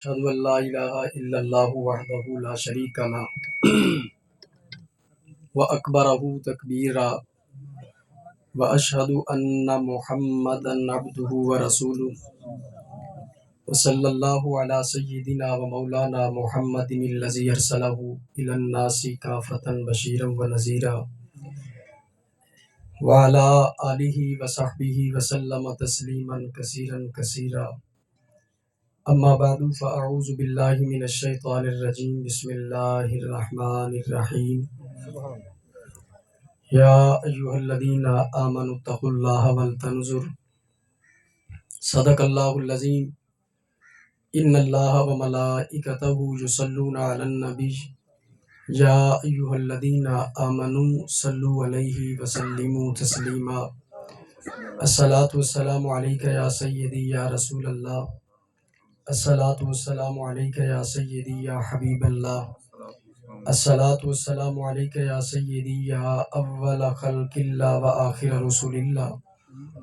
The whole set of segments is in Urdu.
أشهد أن لا إله إلا الله وحده لا شريك له وأكبره تكبيرا وأشهد أن محمدا عبده ورسوله وصلى الله على سيدنا ومولانا محمد الذي أرسله إلى الناس كافة بشيرا ونذيرا وعلى آله وصحبه وسلم تسليما كثيرا كثيرا أما بعد فأعوذ بالله من الشيطان الرجيم بسم الله الرحمن الرحيم يا أيها الذين آمنوا اتقوا الله ولتنظر صدق الله العظيم إن الله وملائكته يصلون على النبي يا أيها الذين آمنوا صلوا عليه وسلموا تسليما الصلاة والسلام عليك يا سيدي يا رسول الله الصلاة والسلام عليك يا سيدي يا حبيب الله الصلاة والسلام عليك يا سيدي يا أول خلق الله وآخر رسول الله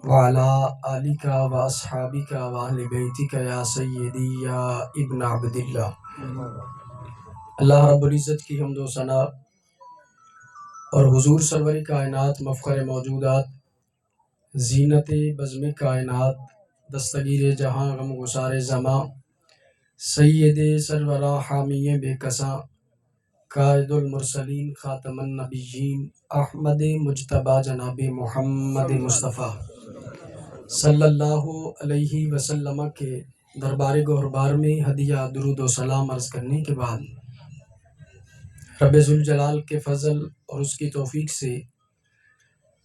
وعلى آلك وأصحابك وأهل بيتك يا سيدي يا ابن عبد الله۔ اللہ رب العزت کی حمد و ثنا اور حضور سرور کائنات مفخر موجودات زینت بزم کائنات دستگیر جہاں غم گسار زماں سید سرورہ حامی بے کساں قائد المرسلین خاتم النبیین احمد مجتبی جناب محمد مصطفیٰ صلی اللہ علیہ وسلم کے دربار گہربار میں ہدیہ درود و سلام عرض کرنے کے بعد رب ذوالجلال کے فضل اور اس کی توفیق سے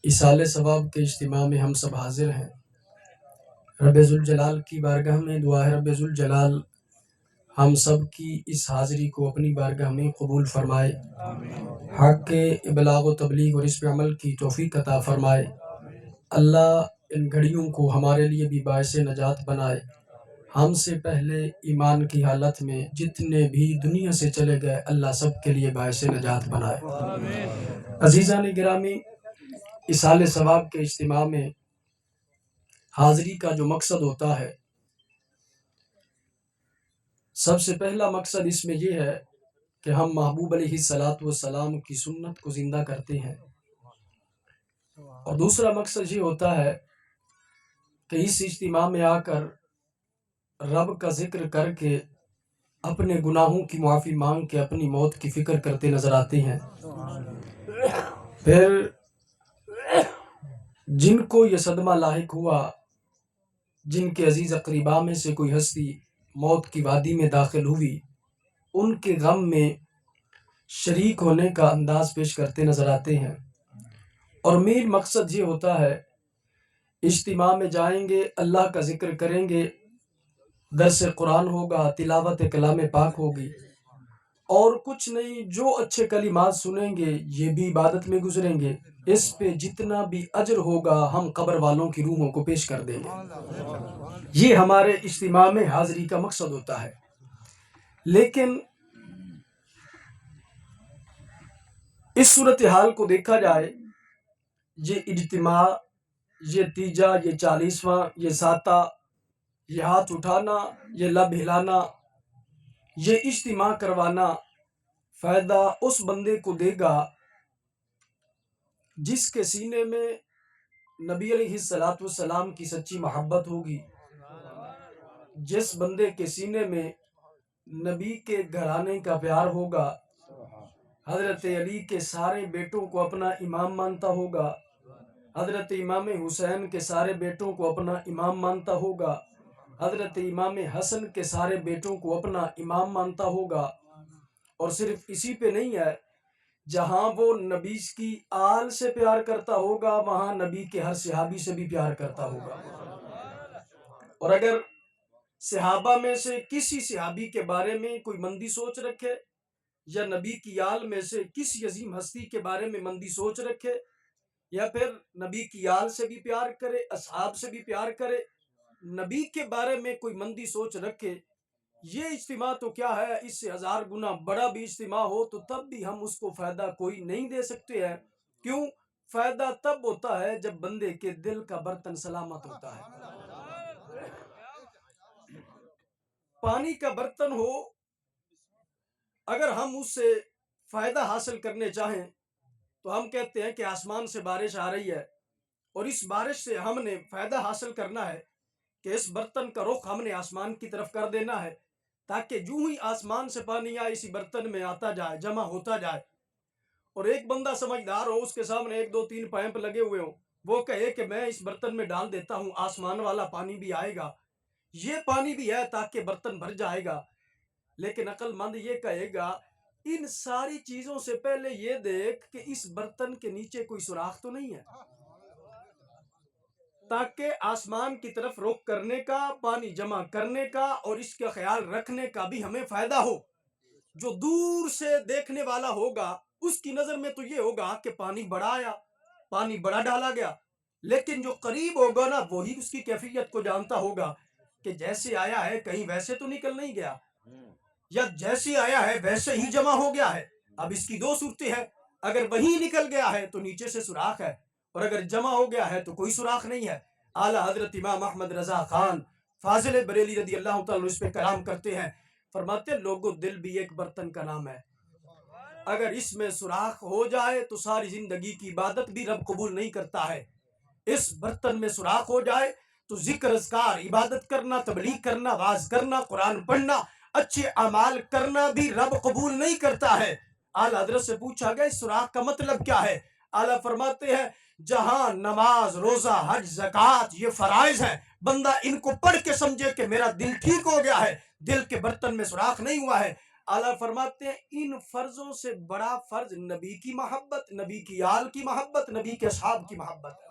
ایصال ثواب کے اجتماع میں ہم سب حاضر ہیں۔ رب ذوالجلال کی بارگاہ میں دعا ہے رب ذوالجلال ہم سب کی اس حاضری کو اپنی بارگاہ میں قبول فرمائے، حق کے ابلاغ و تبلیغ اور اس پہ عمل کی توفیق عطا فرمائے۔ اللہ ان گھڑیوں کو ہمارے لیے بھی باعث نجات بنائے۔ ہم سے پہلے ایمان کی حالت میں جتنے بھی دنیا سے چلے گئے اللہ سب کے لیے باعث نجات بنائے۔ عزیزان گرامی، ایصال ثواب کے اجتماع میں حاضری کا جو مقصد ہوتا ہے، سب سے پہلا مقصد اس میں یہ ہے کہ ہم محبوب علیہ السلام کی سنت کو زندہ کرتے ہیں، اور دوسرا مقصد یہ ہوتا ہے کہ اس اجتماع میں آ کر رب کا ذکر کر کے اپنے گناہوں کی معافی مانگ کے اپنی موت کی فکر کرتے نظر آتے ہیں۔ پھر جن کو یہ صدمہ لاحق ہوا، جن کے عزیز اقربا میں سے کوئی ہستی موت کی وادی میں داخل ہوئی، ان کے غم میں شریک ہونے کا انداز پیش کرتے نظر آتے ہیں۔ اور مین مقصد یہ ہوتا ہے اجتماع میں جائیں گے، اللہ کا ذکر کریں گے، درس قرآن ہوگا، تلاوت کلام پاک ہوگی، اور کچھ نہیں، جو اچھے کلمات سنیں گے یہ بھی عبادت میں گزریں گے، اس پہ جتنا بھی اجر ہوگا ہم قبر والوں کی روحوں کو پیش کر دیں گے۔ یہ ہمارے اجتماع میں حاضری کا مقصد ہوتا ہے۔ لیکن اس صورتحال کو دیکھا جائے، یہ اجتماع، یہ تیجا، یہ 40واں، یہ ساتہ، یہ ہاتھ اٹھانا، یہ لب ہلانا، یہ اجتماع کروانا فائدہ اس بندے کو دے گا جس کے سینے میں نبی علیہ السلام کی سچی محبت ہوگی، جس بندے کے سینے میں نبی کے گھرانے کا پیار ہوگا، حضرت علی کے سارے بیٹوں کو اپنا امام مانتا ہوگا، حضرت امام حسین کے سارے بیٹوں کو اپنا امام مانتا ہوگا، حضرت امام حسن کے سارے بیٹوں کو اپنا امام مانتا ہوگا۔ اور صرف اسی پہ نہیں ہے، جہاں وہ نبی کی آل سے پیار کرتا ہوگا وہاں نبی کے ہر صحابی سے بھی پیار کرتا ہوگا۔ اور اگر صحابہ میں سے کسی صحابی کے بارے میں کوئی مندی سوچ رکھے، یا نبی کی آل میں سے کسی عظیم ہستی کے بارے میں مندی سوچ رکھے، یا پھر نبی کی آل سے بھی پیار کرے، اصحاب سے بھی پیار کرے، نبی کے بارے میں کوئی مندی سوچ رکھے، یہ اجتماع تو کیا ہے، اس سے 1000 گنا بڑا بھی اجتماع ہو تو تب بھی ہم اس کو فائدہ کوئی نہیں دے سکتے ہیں۔ کیوں؟ فائدہ تب ہوتا ہے جب بندے کے دل کا برتن سلامت ہوتا ہے۔ پانی کا برتن ہو، اگر ہم اس سے فائدہ حاصل کرنے چاہیں تو ہم کہتے ہیں کہ آسمان سے بارش آ رہی ہے اور اس بارش سے ہم نے فائدہ حاصل کرنا ہے کہ اس برتن کا رخ ہم نے آسمان کی طرف کر دینا ہے، تاکہ جو ہی آسمان سے پانی آئے اسی برتن میں آتا جائے، جمع ہوتا جائے۔ اور ایک بندہ سمجھدار ہو، اس کے سامنے 1 2 3 پائپ لگے ہوئے ہوں، وہ کہے کہ میں اس برتن میں ڈال دیتا ہوں، آسمان والا پانی بھی آئے گا، یہ پانی بھی ہے تاکہ برتن بھر جائے گا۔ لیکن عقل مند یہ کہے گا ان ساری چیزوں سے پہلے یہ دیکھ کہ اس برتن کے نیچے کوئی سوراخ تو نہیں ہے، تاکہ آسمان کی طرف رخ کرنے کا، پانی جمع کرنے کا اور اس کا خیال رکھنے کا بھی ہمیں فائدہ ہو۔ جو دور سے دیکھنے والا ہوگا اس کی نظر میں تو یہ ہوگا کہ پانی بڑا آیا، پانی بڑا ڈالا گیا، لیکن جو قریب ہوگا نا وہی اس کی کیفیت کو جانتا ہوگا کہ جیسے آیا ہے کہیں ویسے تو نکل نہیں گیا، یا جیسے آیا ہے ویسے ہی جمع ہو گیا ہے۔ اب اس کی 2 صورتیں ہیں، اگر وہی نکل گیا ہے تو نیچے سے سوراخ ہے، اور اگر جمع ہو گیا ہے تو کوئی سوراخ نہیں ہے۔ اعلیٰ حضرت امام احمد رضا خان فاضل بریلی رضی اللہ تعالیٰ اس پہ کلام کرتے ہیں، فرماتے ہیں لوگوں دل بھی ایک برتن کا نام ہے، اگر اس میں سوراخ ہو جائے تو ساری زندگی کی عبادت بھی رب قبول نہیں کرتا ہے۔ اس برتن میں سوراخ ہو جائے تو ذکر اذکار، عبادت کرنا، تبلیغ کرنا، واعظ کرنا، قرآن پڑھنا، اچھے اعمال کرنا بھی رب قبول نہیں کرتا ہے۔ اعلیٰ حضرت سے پوچھا گیا اس سوراخ کا مطلب کیا ہے؟ اعلیٰ فرماتے ہیں جہاں نماز، روزہ، حج، زکوٰۃ یہ فرائض ہیں، بندہ ان کو پڑھ کے سمجھے کہ میرا دل ٹھیک ہو گیا ہے، دل کے برتن میں سوراخ نہیں ہوا ہے۔ اعلیٰ فرماتے ہیں ان فرضوں سے بڑا فرض نبی کی محبت، نبی کی آل کی محبت، نبی کے اصحاب کی محبت ہے۔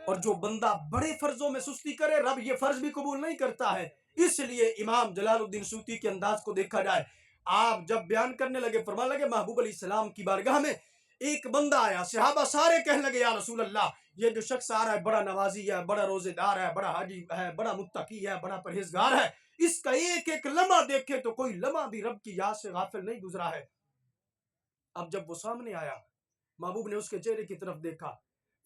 اور جو بندہ بڑے فرضوں میں سستی کرے رب یہ فرض بھی قبول نہیں کرتا ہے۔ اس لیے امام جلال الدین سیوطی کے انداز کو دیکھا جائے، آپ جب بیان کرنے لگے فرمانے لگے محبوب علیہ السلام کی بارگاہ میں ایک بندہ آیا، صحابہ سارے کہنے لگے یا رسول اللہ یہ جو شخص آ رہا ہے بڑا نمازی ہے، بڑا روزے دار ہے، بڑا حاجی ہے، بڑا متقی ہے، بڑا پرہیزگار ہے، اس کا ایک ایک لمحہ دیکھے تو کوئی لمحہ بھی رب کی یاد سے غافل نہیں گزرا ہے۔ اب جب وہ سامنے آیا محبوب نے اس کے چہرے کی طرف دیکھا،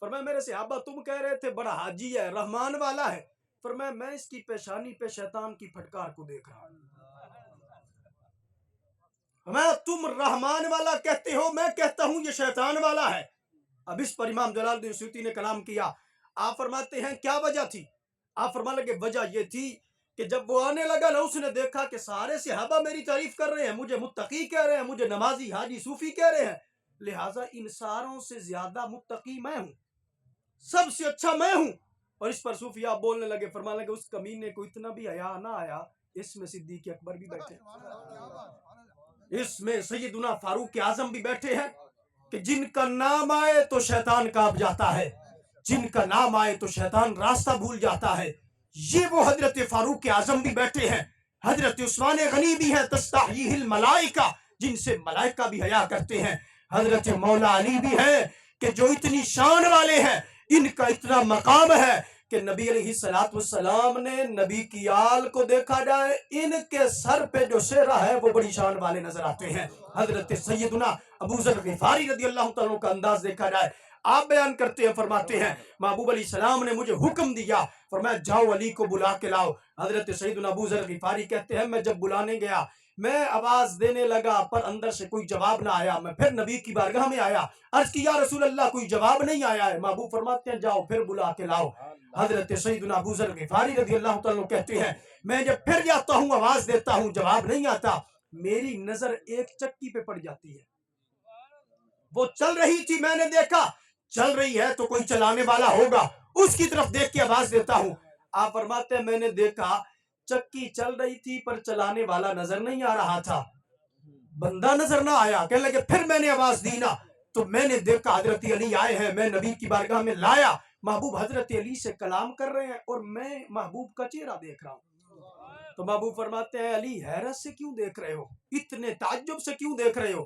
فرمایا میرے صحابہ تم کہہ رہے تھے بڑا حاجی ہے، رحمان والا ہے، فرمایا میں اس کی پیشانی پہ شیطان کی پھٹکار کو دیکھ رہا ہوں۔ فرمایا تم رحمان والا کہتے ہو، میں کہتا ہوں یہ شیطان والا ہے۔ اب اس پر امام جلال الدین سیوطی نے کلام کیا، آپ فرماتے ہیں کیا وجہ تھی؟ آپ فرمانے لگے وجہ یہ تھی کہ جب وہ آنے لگا نا اس نے دیکھا کہ سارے صحابہ میری تعریف کر رہے ہیں، مجھے متقی کہہ رہے ہیں، مجھے نمازی، حاجی، صوفی کہہ رہے ہیں، لہٰذا ان ساروں سے زیادہ متقی میں ہوں، سب سے اچھا میں ہوں۔ اور اس پر صوفیاء بولنے لگے، فرمانے لگے اس کمینے کو اتنا بھی حیا نہ آیا، اس میں صدیق اکبر بھی بیٹھے، اس میں سیدنا فاروق اعظم بھی بیٹھے ہیں کہ جن کا نام آئے تو شیطان کانپ جاتا ہے، جن کا نام آئے تو شیطان راستہ بھول جاتا ہے۔ یہ وہ حضرت فاروق اعظم بھی بیٹھے ہیں، حضرت عثمان غنی بھی ہیں تستحییہ الملائکہ، جن سے ملائکہ بھی حیا کرتے ہیں، حضرت مولا علی بھی ہیں کہ جو اتنی شان والے ہیں، ان کا اتنا مقام ہے کہ نبی علیہ السلام نے نبی کی آل کو دیکھا جائے ان کے سر پہ جو سہرہ ہے وہ بڑی شان والے نظر آتے ہیں۔ حضرت سیدنا ابو ذر غفاری رضی اللہ تعالیٰ کا انداز دیکھا جائے، آپ بیان کرتے ہیں، فرماتے ہیں محبوب علیہ السلام نے مجھے حکم دیا، فرمایا جاؤ علی کو بلا کے لاؤ۔ حضرت سیدنا ابو ذر غفاری کہتے ہیں میں جب بلانے گیا میں آواز دینے لگا پر اندر سے کوئی جواب نہ آیا، میں پھر نبی کی بارگاہ میں آیا، عرض کی یا رسول اللہ کوئی جواب نہیں آیا ہے۔ محبوب فرماتے ہیں جاؤ پھر بلا کے لاؤ۔ حضرت سیدنا ابو ذر غفاری رضی اللہ تعالیٰ کہتے ہیں میں جب پھر جاتا ہوں آواز دیتا ہوں جواب نہیں آتا، میری نظر ایک چکی پہ پڑ جاتی ہے، وہ چل رہی تھی، میں نے دیکھا چل رہی ہے تو کوئی چلانے والا ہوگا، اس کی طرف دیکھ کے آواز دیتا ہوں۔ آپ فرماتے ہیں میں نے دیکھا چکی چل رہی تھی پر چلانے والا نظر نہیں آ رہا تھا، بندہ نظر نہ آیا، کہنے لگے پھر میں نے آواز دی نا تو میں نے دیکھا حضرت علی آئے ہیں، میں نبی کی بارگاہ میں لایا، محبوب حضرت علی سے کلام کر رہے ہیں اور میں محبوب کا چہرہ دیکھ رہا ہوں۔ تو محبوب فرماتے ہیں علی حیرت سے کیوں دیکھ رہے ہو، اتنے تعجب سے کیوں دیکھ رہے ہو؟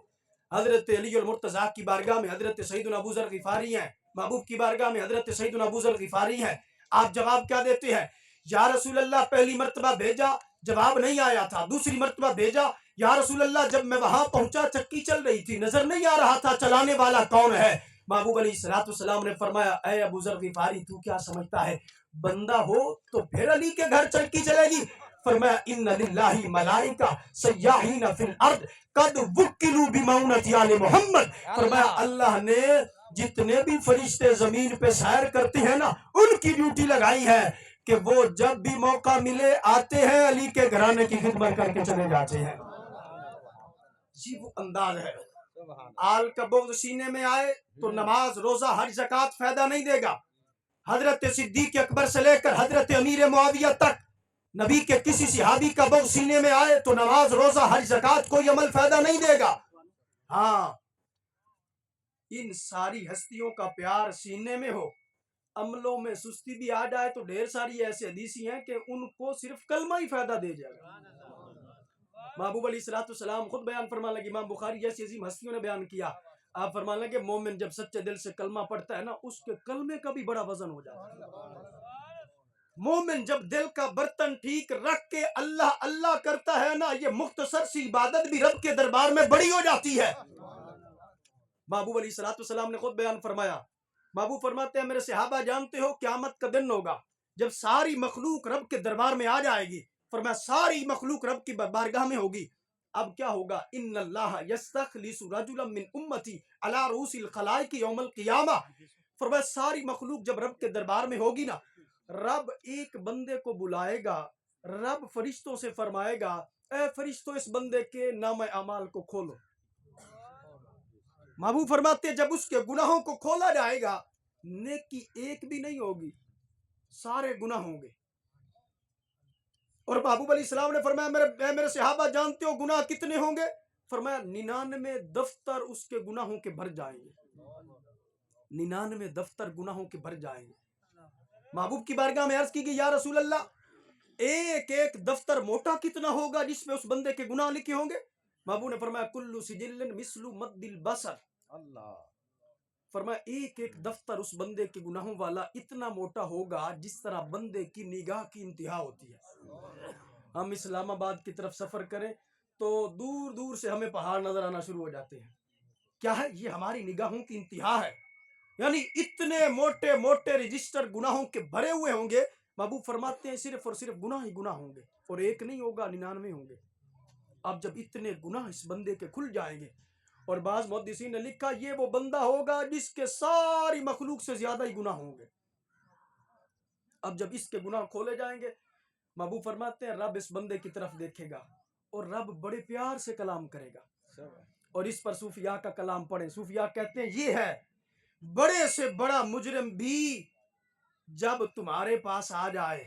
حضرت علی المرتضیٰ کی بارگاہ میں حضرت سیدنا ابو ذر غفاری ہیں، محبوب کی بارگاہ میں حضرت سیدنا ابو ذر غفاری ہیں، آپ جواب کیا دیتے ہیں؟ یا رسول اللہ پہلی مرتبہ بھیجا جواب نہیں آیا تھا، دوسری مرتبہ بھیجا یا رسول اللہ جب میں وہاں پہنچا چکی چل رہی تھی، نظر نہیں آ رہا تھا چلانے والا کون ہے۔ محبوب علیہ السلام نے فرمایا اے ابو ذر غفاری تو کیا سمجھتا ہے بندہ ہو تو پھر علی کے گھر چکی چلے گی، فرمایا ان للہ ملائکہ سیاحین فی الارض قد وکلوا بمعونۃ آل محمد، فرمایا اللہ نے جتنے بھی فرشتے زمین پہ سیر کرتے ہیں نا ان کی ڈیوٹی لگائی ہے کہ وہ جب بھی موقع ملے آتے ہیں علی کے گھرانے کی خدمت کر کے چلے جاتے ہیں۔ یہ وہ انداز ہے۔ آل کا بغض سینے میں آئے تو نماز روزہ حج زکوٰۃ فائدہ نہیں دے گا۔ حضرت صدیق اکبر سے لے کر حضرت امیر معاویہ تک نبی کے کسی صحابی کا بغض سینے میں آئے تو نماز روزہ حج زکوٰۃ کوئی عمل فائدہ نہیں دے گا۔ ہاں ان ساری ہستیوں کا پیار سینے میں ہو، عملوں میں سستی بھی آ جائے تو ڈھیر ساری ایسے حدیثی ہیں کہ ان کو صرف کلمہ ہی فائدہ دے جائے گا۔ محبوب علیہ السلام خود بیان فرمانے لگے، امام بخاری جیسی عظیم ہستیوں نے بیان کیا، آپ فرمانے لگے مومن جب سچے دل سے کلمہ پڑھتا ہے نا اس کے کلمے کا بھی بڑا وزن ہو جاتا ہے۔ مومن جب دل کا برتن ٹھیک رکھ کے اللہ اللہ کرتا ہے نا یہ مختصر سی عبادت بھی رب کے دربار میں بڑی ہو جاتی ہے۔ محبوب علیہ السلام نے خود بیان فرمایا، محبوب فرماتے ہیں میرے صحابہ جانتے ہو قیامت کا دن ہوگا جب ساری مخلوق رب کے دربار میں آ جائے گی، فرمایا ساری مخلوق رب کی بارگاہ میں ہوگی، اب کیا ہوگا ان اللہ یستخلص رجلا من امتی علی رؤوس الخلائق یوم القیامہ، فرمایا ساری مخلوق جب رب کے دربار میں ہوگی نا رب ایک بندے کو بلائے گا، رب فرشتوں سے فرمائے گا اے فرشتوں اس بندے کے نام اعمال کو کھولو۔ محبوب فرماتے جب اس کے گناہوں کو کھولا جائے گا نیکی ایک بھی نہیں ہوگی، سارے گناہ ہوں گے۔ اور محبوب علیہ السلام نے فرمایا میرے صحابہ جانتے ہو گناہ کتنے ہوں گے؟ فرمایا 99 دفتر اس کے گناہوں کے بھر جائیں گے، 99 دفتر گناہوں کے بھر جائیں گے۔ محبوب کی بارگاہ میں عرض کی گئی یا رسول اللہ ایک ایک دفتر موٹا کتنا ہوگا جس میں اس بندے کے گناہ لکھے ہوں گے؟ محبوب نے فرمایا کل سجل مثل مد البصر، اللہ فرمایا ایک ایک دفتر اس بندے کے گناہوں والا اتنا موٹا ہوگا جس طرح بندے کی نگاہ کی انتہا ہوتی ہے۔ ہم اسلام آباد کی طرف سفر کریں تو دور دور سے ہمیں پہاڑ نظر آنا شروع ہو جاتے ہیں، کیا ہے یہ ہماری نگاہوں کی انتہا ہے، یعنی اتنے موٹے موٹے رجسٹر گناہوں کے بھرے ہوئے ہوں گے۔ محبوب فرماتے ہیں صرف اور صرف گناہ ہی گناہ ہوں گے، اور ایک نہیں ہوگا 99 ہوں گے۔ اب جب اتنے گناہ اس بندے کے کھل جائیں گے، اور بعض محدثین نے لکھا یہ وہ بندہ ہوگا جس کے ساری مخلوق سے زیادہ ہی گناہ ہوں گے۔ اب جب اس کے گناہ کھولے جائیں گے محبوب فرماتے ہیں رب اس بندے کی طرف دیکھے گا اور رب بڑے پیار سے کلام کرے گا، اور اس پر صوفیاء کا کلام پڑھیں۔ صوفیاء کہتے ہیں یہ ہے بڑے سے بڑا مجرم بھی جب تمہارے پاس آ جائے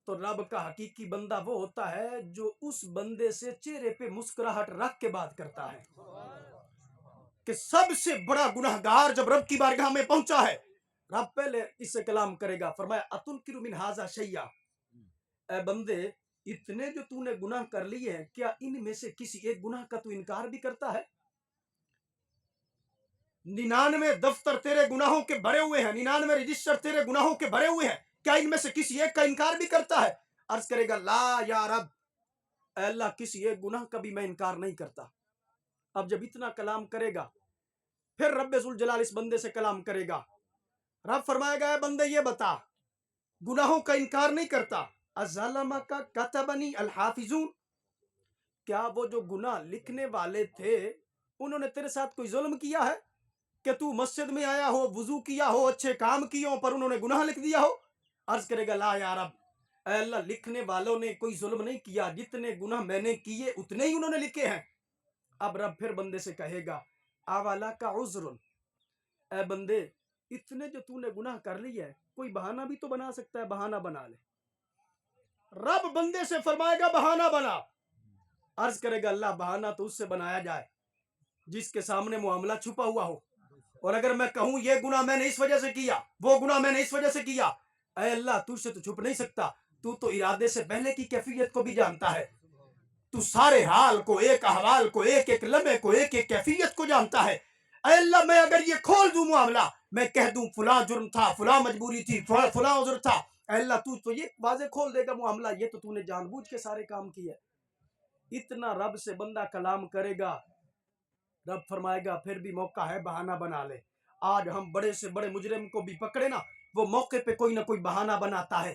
تو رب کا حقیقی بندہ وہ ہوتا ہے جو اس بندے سے چہرے پہ مسکراہٹ رکھ کے بات کرتا ہے، کہ سب سے بڑا گناہگار جب رب کی بارگاہ میں پہنچا ہے رب پہلے اس سے کلام کرے گا، فرمایا اتنکر من ھذا شیئا، اے بندے اتنے جو تو نے گناہ کر لیے ہیں کیا ان میں سے کسی ایک گناہ کا تو انکار بھی کرتا ہے؟ 99 دفتر تیرے گناہوں کے بھرے ہوئے ہیں، 99 رجسٹر تیرے گناہوں کے بھرے ہوئے ہیں، کیا ان میں سے کسی ایک کا انکار بھی کرتا ہے؟ عرض کرے گا لا یا رب، اے اللہ کسی ایک گناہ کا بھی میں انکار نہیں کرتا۔ اب جب اتنا کلام کرے گا پھر رب ذوالجلال اس بندے سے کلام کرے گا، رب فرمائے گا اے بندے یہ بتا گناہوں کا انکار نہیں کرتا، اظلمک کتبنی الحافظون، کیا وہ جو گناہ لکھنے والے تھے انہوں نے تیرے ساتھ کوئی ظلم کیا ہے کہ تو مسجد میں آیا ہو وضو کیا ہو اچھے کام کیے ہو پر انہوں نے گناہ لکھ دیا ہو؟ عرض کرے گا لا یا رب، اے اللہ لکھنے والوں نے کوئی ظلم نہیں کیا، جتنے گناہ میں نے کیے اتنے ہی انہوں نے لکھے ہیں۔ اب رب پھر بندے سے کہے گا اوالا کا عذر، اے بندے اتنے جو تو نے گناہ کر لی ہے کوئی بہانہ بھی تو بنا سکتا ہے، بہانہ بنا لے۔ رب بندے سے فرمائے گا بہانہ بنا، عرض کرے گا اللہ بہانہ تو اس سے بنایا جائے جس کے سامنے معاملہ چھپا ہوا ہو، اور اگر میں کہوں یہ گناہ میں نے اس وجہ سے کیا وہ گناہ میں نے اس وجہ سے کیا، اے اللہ تجھ سے تو چھپ نہیں سکتا، تو ارادے سے پہلے کی کیفیت کو بھی جانتا ہے، تو سارے حال کو ایک احوال کو ایک ایک لمحے کو ایک ایک کیفیت کو جانتا ہے۔ اے اللہ میں اگر یہ کھول دوں معاملہ، میں کہہ دوں فلاں جرم تھا فلاں مجبوری تھی فلاں عذر تھا، اے اللہ تو یہ واضح کھول دے گا معاملہ، یہ تو نے جان بوجھ کے سارے کام کیے۔ اتنا رب سے بندہ کلام کرے گا، رب فرمائے گا پھر بھی موقع ہے بہانہ بنا لے۔ آج ہم بڑے سے بڑے مجرم کو بھی پکڑے نا وہ موقع پہ کوئی نہ کوئی بہانہ بناتا ہے،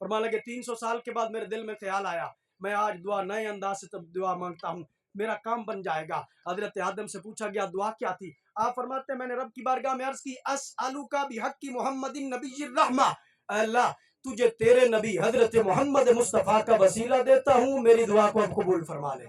فرمانے لگے 300 سال کے بعد میرے دل میں خیال آیا میں آج دعا نئے انداز سے تب دعا مانگتا ہوں، میرا کام بن جائے گا۔ حضرت آدم سے پوچھا گیا دعا کیا تھی؟ آپ فرماتے ہیں میں نے رب کی بارگاہ میں عرض کی اسألک بحق محمد نبی الرحمہ، اے اللہ تجھے تیرے نبی حضرت محمد مصطفیٰ کا وسیلہ دیتا ہوں، میری دعا کو اب قبول فرما لے۔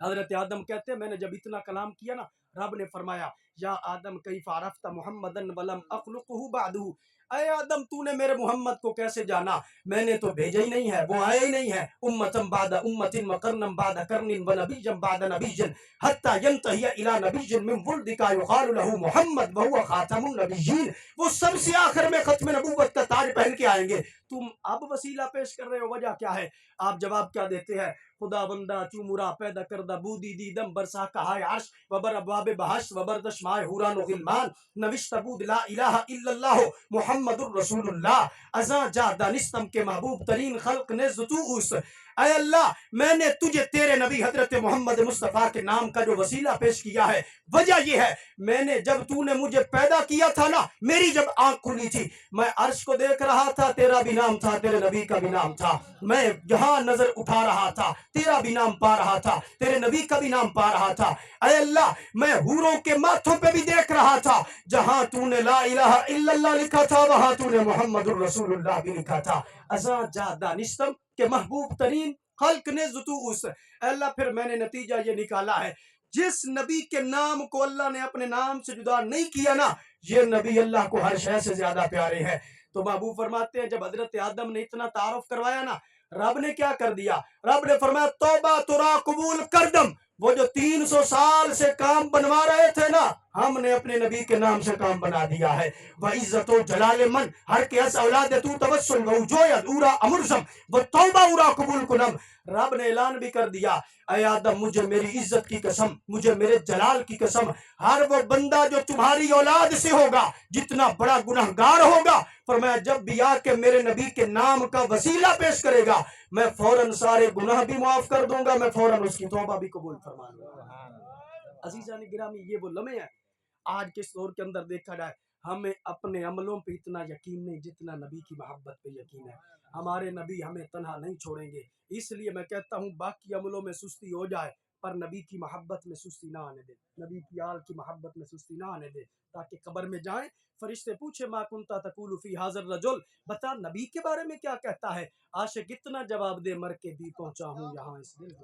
حضرت آدم کہتے ہیں میں نے جب اتنا کلام کیا نا، رب نے فرمایا یا آدم کیف عرفت محمدن ولم اخلقہ بعدہ، اے آدم تو نے میرے محمد کو کیسے جانا، میں نے تو بھیجا ہی نہیں ہے، وہ آیا ہی نہیں ہے، امتم بعد امت وقرنم بعد قرن ونبیم بعد نبی حتی ینتہی الی نبی من ولدک یقال له محمد وہو خاتم النبیین، وہ سب سے آخر میں ختم نبوت کا تاج پہن کے آئیں گے، تم اب وسیلہ پیش کر رہے ہو، وجہ کیا ہے؟ آپ جواب کیا دیتے ہیں؟ خدا بندہ چومرا پیدا کردہ بودی دیدم برسا کہائے عرش وبر ابواب بحش وبردش مائے حوران و غلمان نوشت بود لا الہ الا اللہ محمد الرسول اللہ، ازاں جا دانستم کے محبوب ترین خلق نے زتوس، اے اللہ میں نے تجھے تیرے نبی حضرت محمد مصطفیٰ کے نام کا جو وسیلہ پیش کیا ہے، وجہ یہ ہے میں نے جب تو نے مجھے پیدا کیا تھا نا، میری جب آنکھ کھلی تھی میں عرش کو دیکھ رہا تھا، تیرا بھی نام تھا، تیرے نبی کا بھی نام تھا، میں جہاں نظر اٹھا رہا تھا تیرا بھی نام پا رہا تھا، تیرے نبی کا بھی نام پا رہا تھا، اے اللہ میں حوروں کے ماتھوں پہ بھی دیکھ رہا تھا، جہاں تو نے لا الہ الا اللہ لکھا تھا وہاں تو نے محمد الرسول اللہ بھی لکھا تھا، ازاں جا دانستم کہ محبوب ترین خلق نے زتوس، اے اللہ پھر میں نے نتیجہ یہ نکالا ہے جس نبی کے نام کو اللہ نے اپنے نام سے جدا نہیں کیا نا، یہ نبی اللہ کو ہر شے سے زیادہ پیارے ہیں۔ تو محبوب فرماتے ہیں جب حضرت آدم نے اتنا تعارف کروایا نا، رب نے کیا کر دیا؟ رب نے فرمایا توبہ ترا قبول کر دم، وہ جو 300 سال سے کام بنوا رہے تھے نا، ہم نے اپنے نبی کے نام سے کام بنا دیا ہے۔ وعزت و جلال من ہر کے اس اولاد تو توسل و جوید اورا امرزم و توبہ اورا قبول کنم، رب نے اعلان بھی کر دیا اے آدم مجھے میری عزت کی قسم، مجھے میرے جلال کی قسم، ہر وہ بندہ جو تمہاری اولاد سے ہوگا جتنا بڑا گناہگار ہوگا، فرمایا جب بھی آ کے میرے نبی کے نام کا وسیلہ پیش کرے گا میں فوراً سارے گناہ بھی معاف کر دوں گا، میں فوراً اس کی توبہ بھی قبول فرما لوں گا۔ عزیزان گرامی یہ وہ لمحے ہیں آج کے دور کے اندر دیکھا جائے ہمیں اپنے عملوں پہ اتنا یقین نہیں جتنا نبی کی محبت پہ یقین ہے، ہمارے نبی ہمیں تنہا نہیں چھوڑیں گے، اس لیے میں کہتا ہوں باقی عملوں میں سستی ہو جائے پر نبی کی محبت میں سستی نہ آنے دے، نبی کی آل کی محبت میں سستی نہ آنے دے، تاکہ قبر میں جائیں فرشتے پوچھے ما کنتا تقول فی حاضر رجل، بتا نبی کے بارے میں کیا کہتا ہے، عاشق اتنا جواب دے مر کے بھی پہنچا ہوں یہاں اس دل